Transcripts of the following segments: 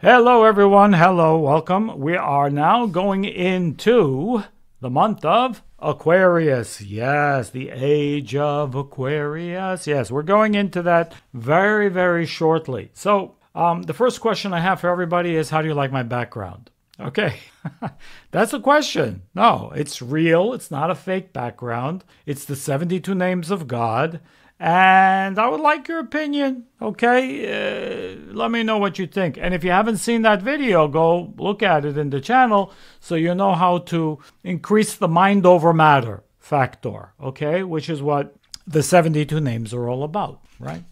Hello everyone, hello, welcome. We are now going into the month of Aquarius. Yes, the age of Aquarius. Yes, we're going into that very, very shortly. So, the first question I have for everybody is, how do you like my background? Okay, that's a question. No, it's real. It's not a fake background. It's the 72 names of God. And I would like your opinion, okay? Let me know what you think. And if you haven't seen that video, go look at it in the channel so you know how to increase the mind over matter factor, okay? Which is what the 72 names are all about, right?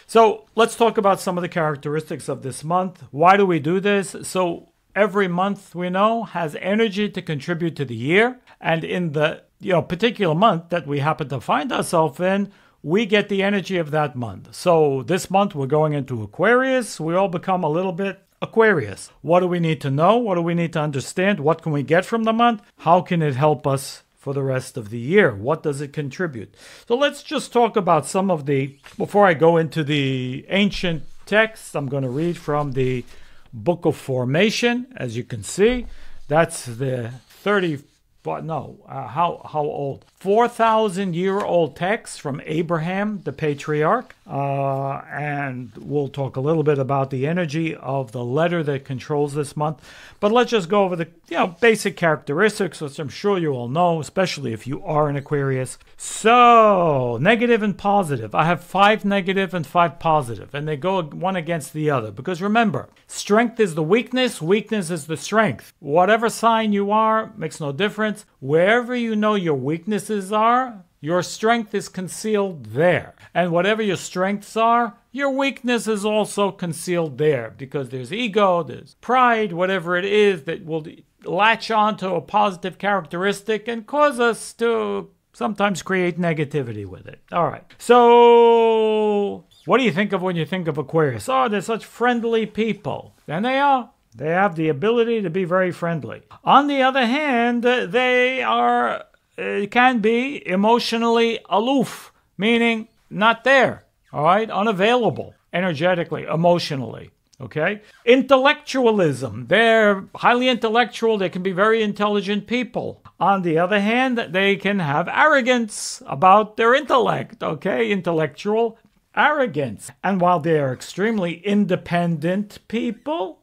So let's talk about some of the characteristics of this month. Why do we do this? So every month, we know, has energy to contribute to the year. And in the particular month that we happen to find ourselves in, we get the energy of that month. So this month we're going into Aquarius. We all become a little bit Aquarius. What do we need to know? What do we need to understand? What can we get from the month? How can it help us for the rest of the year? What does it contribute? So let's just talk about some of the, before I go into the ancient texts, I'm going to read from the Book of Formation. As you can see, that's the 30, but no, how old? 4,000-year-old text from Abraham, the patriarch. And we'll talk a little bit about the energy of the letter that controls this month. But let's just go over the basic characteristics, which I'm sure you all know, especially if you are an Aquarius. So, negative and positive. I have 5 negative and 5 positive, and they go one against the other. Because remember, strength is the weakness, weakness is the strength. Whatever sign you are, makes no difference. Wherever you know your weaknesses are, your strength is concealed there. And whatever your strengths are, your weakness is also concealed there. Because there's ego, there's pride, whatever it is that will latch onto a positive characteristic and cause us to sometimes create negativity with it. All right. So, what do you think of when you think of Aquarius? Oh, they're such friendly people. And they are. They have the ability to be very friendly. On the other hand, they are can be emotionally aloof, meaning not there, all right? Unavailable energetically, emotionally, okay? Intellectualism. They're highly intellectual. They can be very intelligent people. On the other hand, they can have arrogance about their intellect, okay? Intellectual arrogance. And while they are extremely independent people,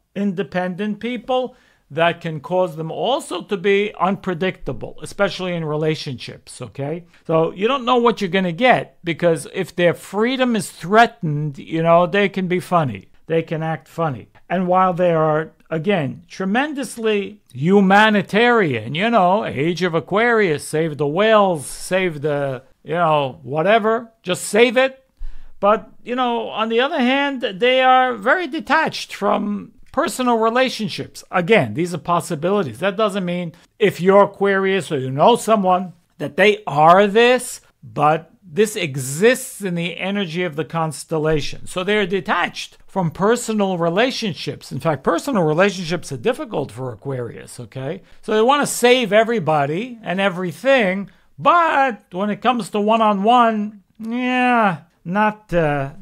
that can cause them also to be unpredictable, especially in relationships, okay? So you don't know what you're going to get, because if their freedom is threatened, they can be funny. They can act funny. And while they are, again, tremendously humanitarian, age of Aquarius, save the whales, save the, whatever, just save it. But, on the other hand, they are very detached from personal relationships. Again, these are possibilities. That doesn't mean if you're Aquarius or you know someone that they are this, but this exists in the energy of the constellation. So they're detached from personal relationships. In fact, personal relationships are difficult for Aquarius, okay? So they want to save everybody and everything, but when it comes to one-on-one, not the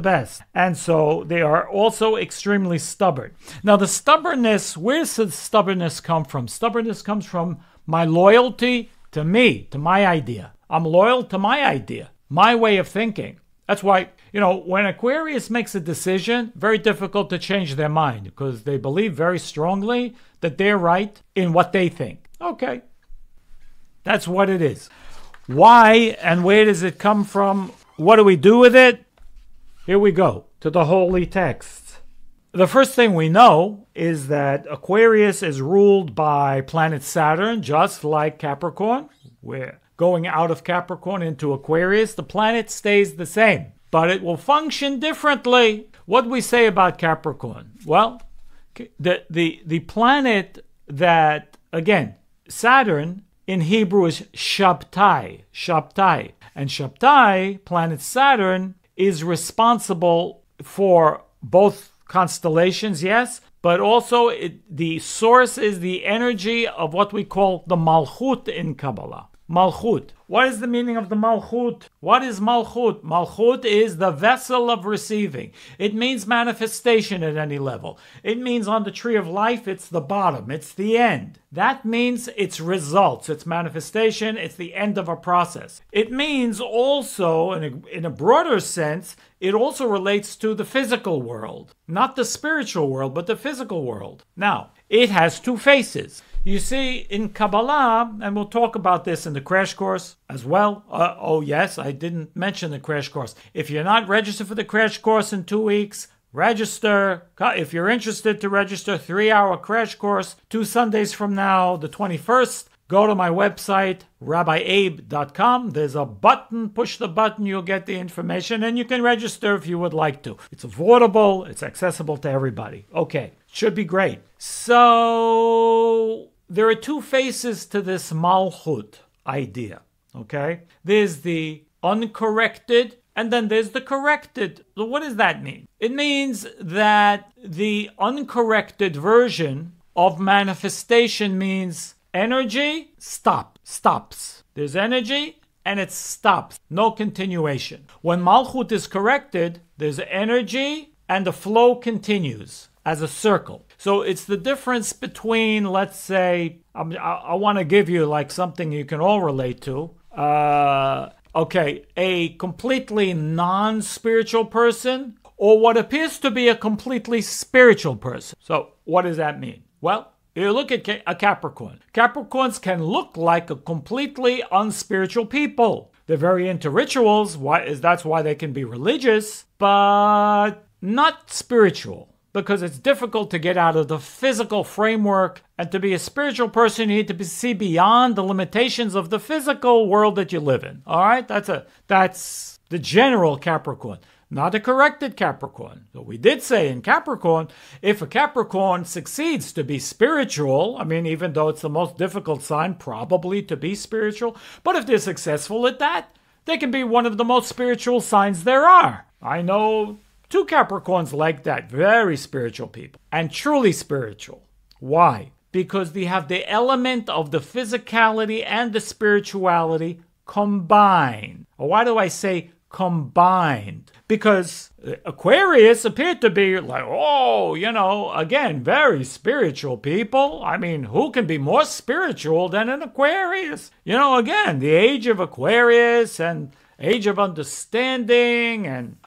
best. And so they are also extremely stubborn. Now the stubbornness, where does the stubbornness come from? Stubbornness comes from my loyalty to me, to my idea. I'm loyal to my idea, my way of thinking. That's why, when Aquarius makes a decision, very difficult to change their mind, because they believe very strongly that they're right in what they think. Okay, that's what it is. Why and where does it come from? What do we do with it? Here we go to the holy texts. The first thing we know is that Aquarius is ruled by planet Saturn, just like Capricorn. We're going out of Capricorn into Aquarius. The planet stays the same, but it will function differently. What do we say about Capricorn? Well, the planet that, again, Saturn in Hebrew is Shabtai. And Shabtai, planet Saturn, is responsible for both constellations, yes, but also the source is the energy of what we call the Malchut in Kabbalah. Malchut. What is the meaning of the Malchut? What is Malchut? Malchut is the vessel of receiving. It means manifestation at any level. It means on the tree of life, it's the bottom. It's the end. That means it's results. It's manifestation. It's the end of a process. It means also, in a broader sense, it also relates to the physical world. Not the spiritual world, but the physical world. Now, it has two faces. You see, in Kabbalah, and we'll talk about this in the crash course as well. Oh, yes, I didn't mention the crash course. If you're not registered for the crash course in 2 weeks, register. If you're interested to register, 3-hour crash course, 2 Sundays from now, the 21st. Go to my website, rabbieabe.com. There's a button. Push the button. You'll get the information, and you can register if you would like to. It's affordable. It's accessible to everybody. Okay, should be great. So there are two faces to this Malchut idea, okay? There's the uncorrected, and then there's the corrected. So what does that mean? It means that the uncorrected version of manifestation means energy stops. There's energy and it stops. No continuation. When Malchut is corrected, there's energy and the flow continues as a circle. So it's the difference between, let's say, I want to give you like something you can all relate to. Okay, a completely non-spiritual person or what appears to be a completely spiritual person. So what does that mean? Well, you look at a Capricorn. Capricorns can look like a completely unspiritual people. They're very into rituals. That's why they can be religious, but not spiritual. Because it's difficult to get out of the physical framework, and to be a spiritual person, you need to see beyond the limitations of the physical world that you live in. All right, that's the general Capricorn, not a corrected Capricorn. So we did say in Capricorn, if a Capricorn succeeds to be spiritual, I mean, even though it's the most difficult sign probably to be spiritual, but if they're successful at that, they can be one of the most spiritual signs there are. I know 2 Capricorns like that, very spiritual people, and truly spiritual. Why? Because they have the element of the physicality and the spirituality combined. Or why do I say combined? Because Aquarius appeared to be like, oh, again, very spiritual people. I mean, who can be more spiritual than an Aquarius? Again, the age of Aquarius and age of understanding and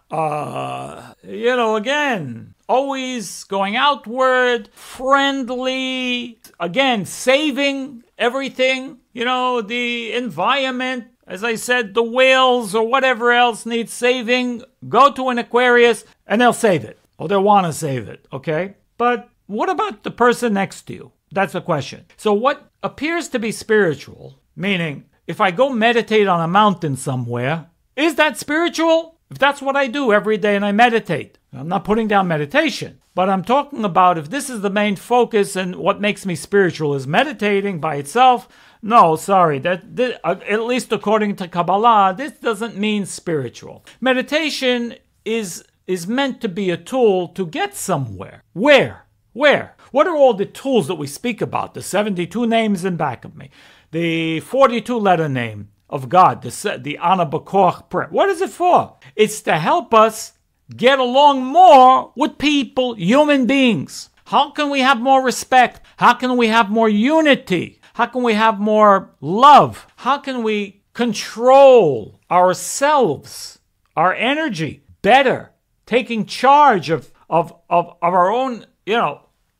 again, always going outward, friendly, again, saving everything, the environment, as I said, the whales or whatever else needs saving, go to an Aquarius and they'll save it, or they'll want to save it, okay? But what about the person next to you? That's the question. So what appears to be spiritual, meaning if I go meditate on a mountain somewhere, is that spiritual? If that's what I do every day and I meditate, I'm not putting down meditation, but I'm talking about if this is the main focus and what makes me spiritual is meditating by itself. No, sorry, at least according to Kabbalah, this doesn't mean spiritual. Meditation is meant to be a tool to get somewhere. Where? What are all the tools that we speak about? The 72 names in back of me, the 42-letter name of God, the Ana B'Koach prayer. What is it for? It's to help us get along more with people, human beings. How can we have more respect? How can we have more unity? How can we have more love? How can we control ourselves, our energy better? Taking charge of our own,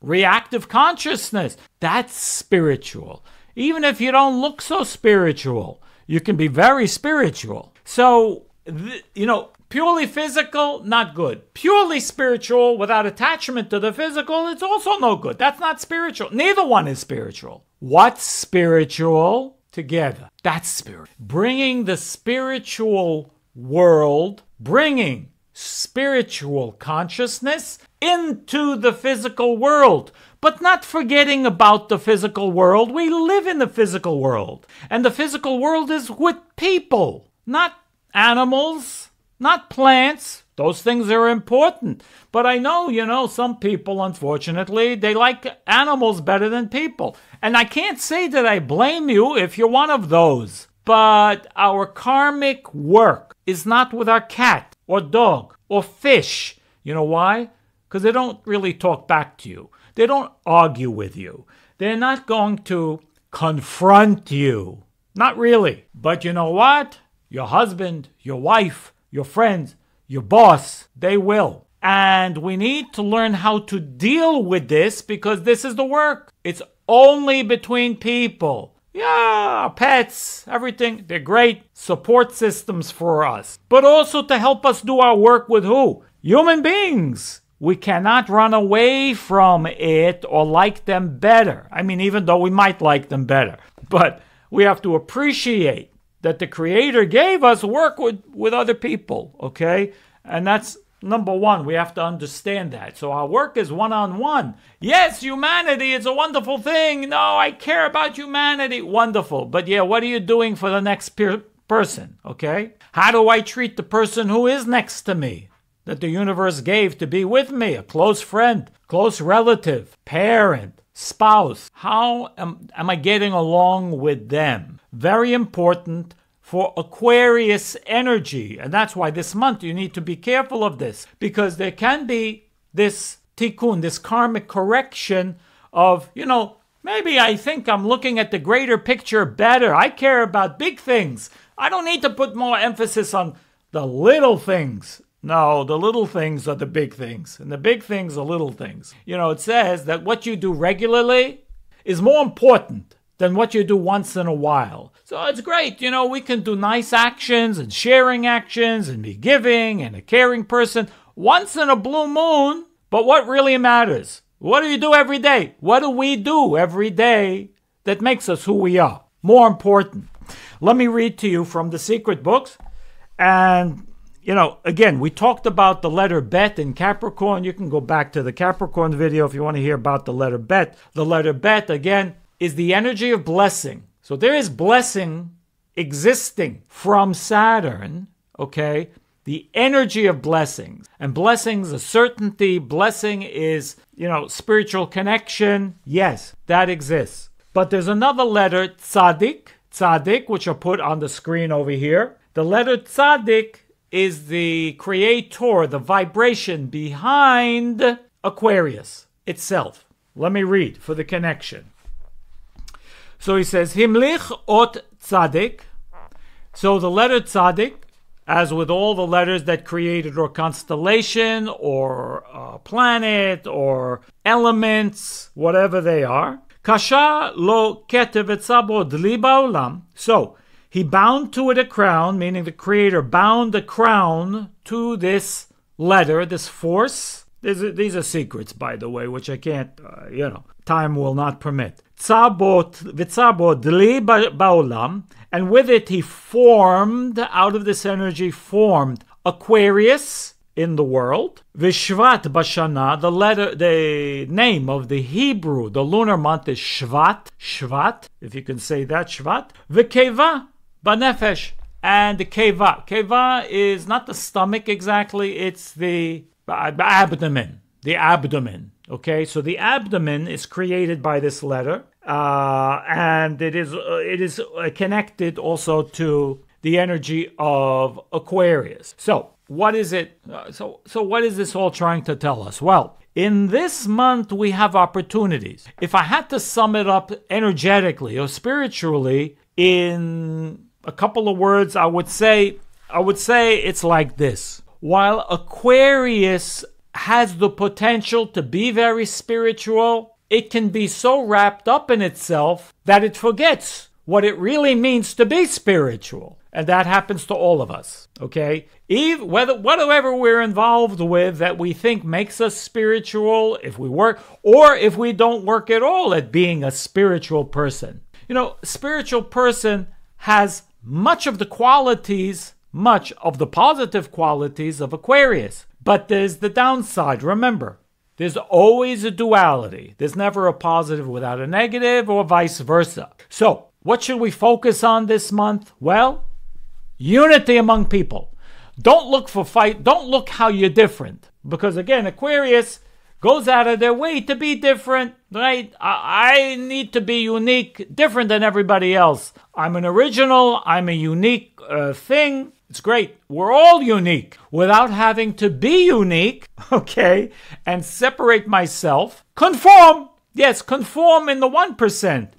reactive consciousness. That's spiritual. Even if you don't look so spiritual, you can be very spiritual. So, purely physical, not good. Purely spiritual, without attachment to the physical, it's also no good. That's not spiritual. Neither one is spiritual. What's spiritual? Together. That's spirit. Bringing the spiritual world, bringing spiritual consciousness into the physical world. But not forgetting about the physical world. We live in the physical world. And the physical world is with people, not animals, not plants. Those things are important. But I know, some people, unfortunately, they like animals better than people. And I can't say that I blame you if you're one of those. But our karmic work is not with our cat or dog or fish. You know why? Because they don't really talk back to you. They don't argue with you. They're not going to confront you. Not really. But you know what? Your husband, your wife, your friends, your boss, they will. And we need to learn how to deal with this because this is the work. It's only between people. Yeah, pets, everything, they're great support systems for us. But also to help us do our work with who? Human beings. We cannot run away from it or like them better. I mean, even though we might like them better. But we have to appreciate that the Creator gave us work with other people, okay? And that's number one. We have to understand that. So our work is one-on-one. Yes, humanity is a wonderful thing. No, I care about humanity. Wonderful. But yeah, what are you doing for the next person, okay? How do I treat the person who is next to me, that the universe gave to be with me? A close friend, close relative, parent, spouse. How am I getting along with them? Very important for Aquarius energy. And that's why this month you need to be careful of this, because there can be this tikkun, this karmic correction of, maybe I think I'm looking at the greater picture better. I care about big things. I don't need to put more emphasis on the little things. No, the little things are the big things, and the big things are little things. It says that what you do regularly is more important than what you do once in a while. So it's great. We can do nice actions and sharing actions and be giving and a caring person once in a blue moon. But what really matters? What do you do every day? What do we do every day that makes us who we are? More important. Let me read to you from the secret books. And again, we talked about the letter Bet in Capricorn. You can go back to the Capricorn video if you want to hear about the letter Bet. The letter Bet, again, is the energy of blessing. So there is blessing existing from Saturn, okay? The energy of blessings. And blessings, a certainty. Blessing is, spiritual connection. Yes, that exists. But there's another letter, Tzadik, which I'll put on the screen over here. The letter Tzadik is the creator, the vibration behind Aquarius itself. Let me read for the connection. So he says, Himlich ot Tzadik. So the letter Tzadik, as with all the letters that created or constellation or planet or elements, whatever they are. Kasha lo ketev etzabo dli ba'olam. So he bound to it a crown, meaning the Creator bound a crown to this letter, this force. These are secrets, by the way, which I can't, time will not permit. Tzabot dli ba'olam, and with it he formed, out of this energy formed Aquarius in the world. Vishvat bashana, the name of the Hebrew, the lunar month is Shvat, if you can say that, Shvat. V'keva banefesh, and the Keva is not the stomach exactly, it's the abdomen. Okay, so the abdomen is created by this letter, and it is connected also to the energy of Aquarius. So what is it? So what is this all trying to tell us? Well, in this month we have opportunities. If I had to sum it up energetically or spiritually in a couple of words, I would say it's like this. While Aquarius has the potential to be very spiritual, it can be so wrapped up in itself that it forgets what it really means to be spiritual. And that happens to all of us, okay? Whatever we're involved with that we think makes us spiritual, if we work, or if we don't work at all at being a spiritual person. A spiritual person has much of the positive qualities of Aquarius. But there's the downside. Remember, there's always a duality. There's never a positive without a negative or vice versa. So, what should we focus on this month? Well, unity among people. Don't look for fight. Don't look how you're different. Because again, Aquarius goes out of their way to be different. right? I need to be unique, different than everybody else. I'm an original. I'm a unique thing. It's great. We're all unique without having to be unique, okay, and separate myself. Conform. Yes, conform in the 1%.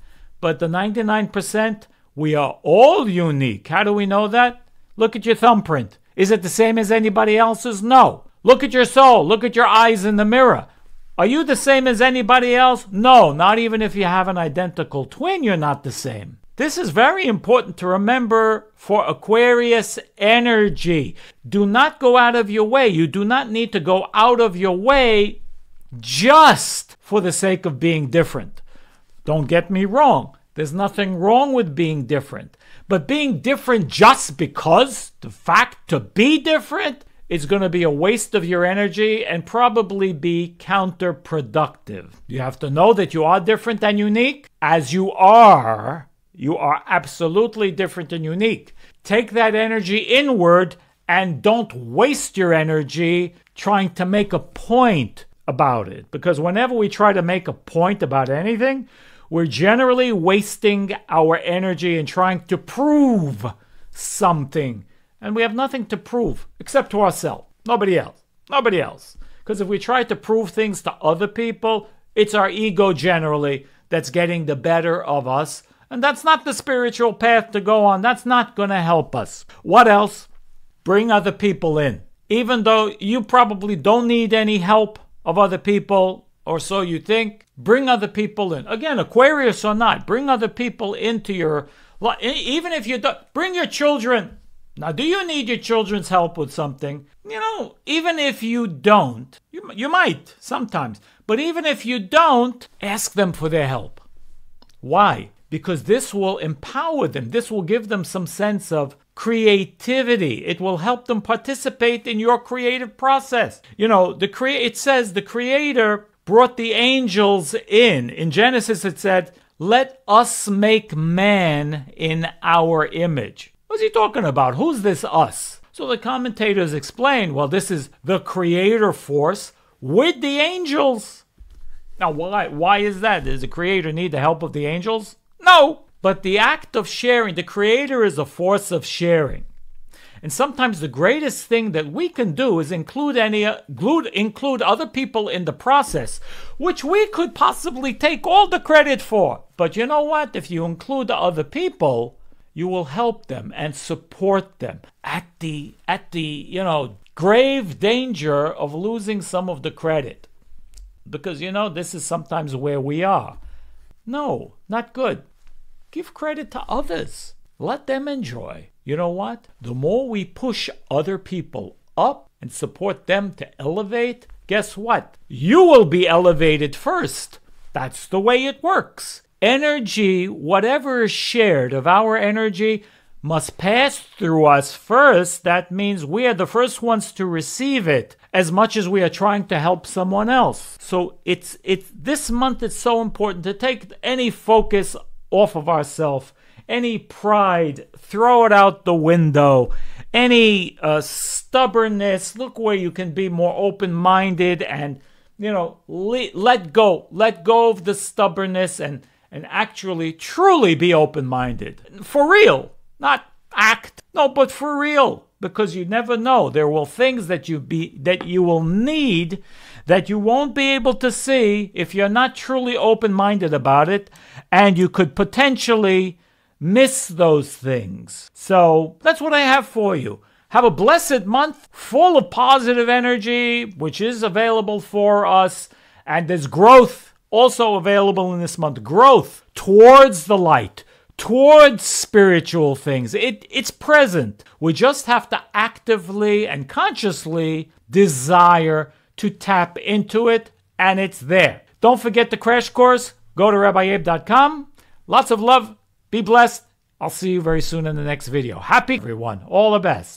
But the 99%, we are all unique. How do we know that? Look at your thumbprint. Is it the same as anybody else's? No. Look at your soul. Look at your eyes in the mirror. Are you the same as anybody else? No, not even if you have an identical twin, you're not the same. This is very important to remember for Aquarius energy. Do not go out of your way. You do not need to go out of your way just for the sake of being different. Don't get me wrong. There's nothing wrong with being different. But being different just because the fact to be different is going to be a waste of your energy and probably be counterproductive. You have to know that you are different and unique. As you are absolutely different and unique. Take that energy inward and don't waste your energy trying to make a point about it. Because whenever we try to make a point about anything, we're generally wasting our energy and trying to prove something. And we have nothing to prove except to ourselves. Nobody else. Nobody else. Because if we try to prove things to other people, it's our ego generally that's getting the better of us. And that's not the spiritual path to go on. That's not going to help us. What else? Bring other people in. Even though you probably don't need any help of other people, or so you think, bring other people in. Again, Aquarius or not, bring other people into your life. Even if you don't, bring your children. Now, do you need your children's help with something? You know, even if you don't, you might sometimes. But even if you don't, ask them for their help. Why? Because this will empower them. This will give them some sense of creativity. It will help them participate in your creative process. You know, it says the Creator brought the angels in. In Genesis it said, "Let us make man in our image." What's he talking about? Who's this us? So the commentators explain, well, this is the creator force with the angels. Now, why is that? Does the Creator need the help of the angels? No. But the act of sharing, the Creator is a force of sharing. And sometimes the greatest thing that we can do is include other people in the process, which we could possibly take all the credit for. But you know what? If you include other people, you will help them and support them at the grave danger of losing some of the credit. Because, this is sometimes where we are. No, not good. Give credit to others. Let them enjoy. You know what? The more we push other people up and support them to elevate, guess what? You will be elevated first. That's the way it works. Energy, whatever is shared of our energy, must pass through us first. That means we are the first ones to receive it, as much as we are trying to help someone else. So it's this month it's so important to take any focus off of ourselves, any pride, throw it out the window, any stubbornness. Look where you can be more open-minded and let go of the stubbornnness and actually truly be open-minded. For real, not act. No, but for real. Because you never know. There will things that you will need that you won't be able to see if you're not truly open-minded about it, and you could potentially miss those things. So that's what I have for you. Have a blessed month full of positive energy, which is available for us, and there's growth also available in this month. Growth towards the light, towards spiritual things. It's present. We just have to actively and consciously desire to tap into it, and it's there. Don't forget the crash course. Go to RabbiAbe.com. Lots of love. Be blessed. I'll see you very soon in the next video. Happy everyone. All the best.